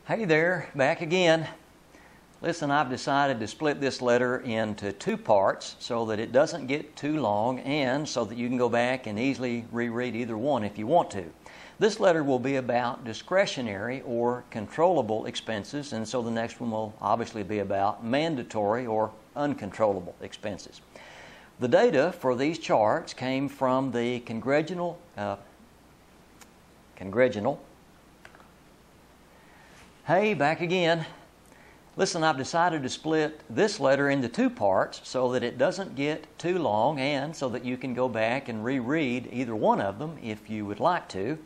Hey there, back again. Listen, I've decided to split this letter into two parts so that it doesn't get too long and so that you can go back and easily reread either one if you want to. This letter will be about discretionary or controllable expenses, and so the next one will obviously be about mandatory or uncontrollable expenses. The data for these charts came from the Congressional Hey, back again. Listen, I've decided to split this letter into two parts so that it doesn't get too long and so that you can go back and reread either one of them if you would like to.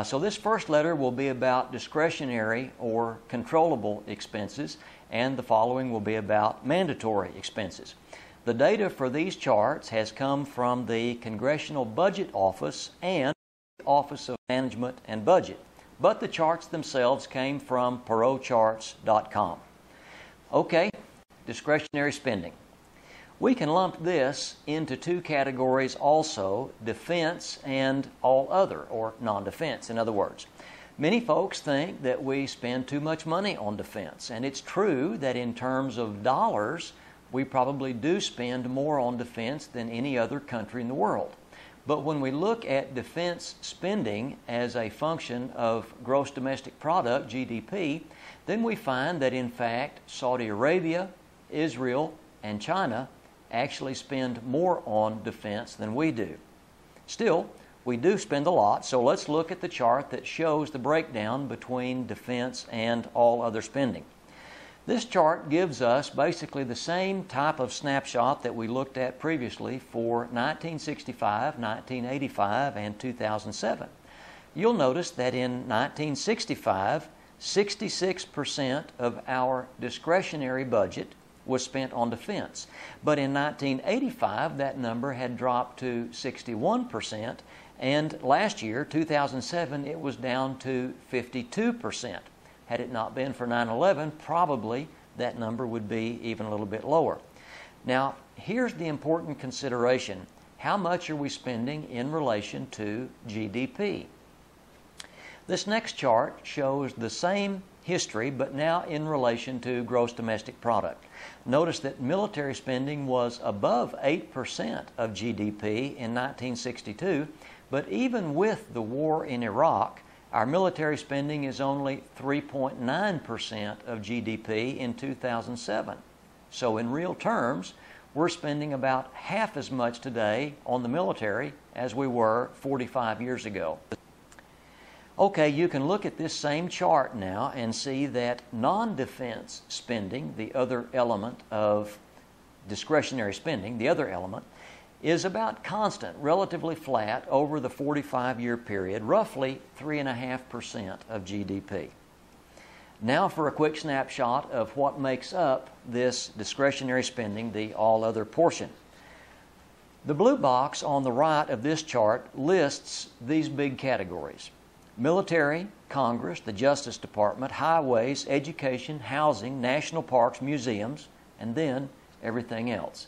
So this first letter will be about discretionary or controllable expenses, and the following will be about mandatory expenses. The data for these charts has come from the Congressional Budget Office and the Office of Management and Budget, but the charts themselves came from perotcharts.com. Okay, discretionary spending. We can lump this into two categories also, defense and all other, or non-defense, in other words. Many folks think that we spend too much money on defense, and it's true that in terms of dollars, we probably do spend more on defense than any other country in the world. But when we look at defense spending as a function of gross domestic product, GDP, then we find that in fact Saudi Arabia, Israel, and China actually spend more on defense than we do. Still, we do spend a lot, so let's look at the chart that shows the breakdown between defense and all other spending. This chart gives us basically the same type of snapshot that we looked at previously for 1965, 1985, and 2007. You'll notice that in 1965, 66% of our discretionary budget was spent on defense. But in 1985, that number had dropped to 61%, and last year, 2007, it was down to 52%. Had it not been for 9/11, probably that number would be even a little bit lower. Now, here's the important consideration. How much are we spending in relation to GDP? This next chart shows the same history, but now in relation to gross domestic product. Notice that military spending was above 8% of GDP in 1962, but even with the war in Iraq, our military spending is only 3.9% of GDP in 2007. So in real terms, we're spending about half as much today on the military as we were 45 years ago. Okay, you can look at this same chart now and see that non-defense spending, the other element of discretionary spending, the other element, is about constant, relatively flat over the 45-year period, roughly 3.5% of GDP. Now for a quick snapshot of what makes up this discretionary spending, the all other portion. The blue box on the right of this chart lists these big categories: military, Congress, the Justice Department, highways, education, housing, national parks, museums, and then everything else.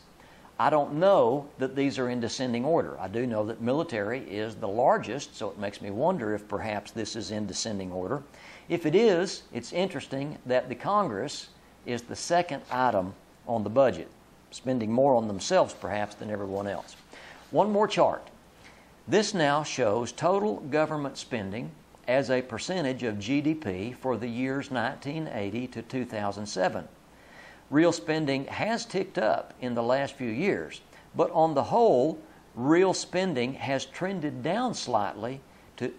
I don't know that these are in descending order. I do know that military is the largest, so it makes me wonder if perhaps this is in descending order. If it is, it's interesting that the Congress is the second item on the budget, spending more on themselves perhaps than everyone else. One more chart. This now shows total government spending as a percentage of GDP for the years 1980 to 2007. Real spending has ticked up in the last few years, but on the whole, real spending has trended down slightly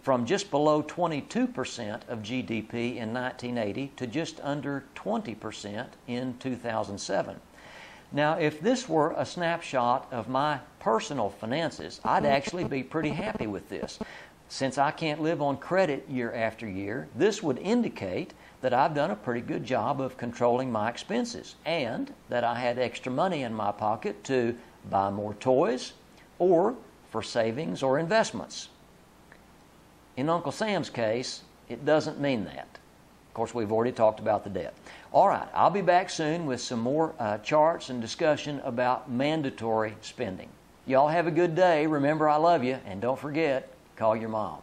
from just below 22% of GDP in 1980 to just under 20% in 2007. Now, if this were a snapshot of my personal finances, I'd actually be pretty happy with this. Since I can't live on credit year after year, this would indicate that I've done a pretty good job of controlling my expenses and that I had extra money in my pocket to buy more toys or for savings or investments. In Uncle Sam's case, it doesn't mean that. Of course, we've already talked about the debt. All right, I'll be back soon with some more charts and discussion about mandatory spending. Y'all have a good day. Remember, I love you, and don't forget, call your mom.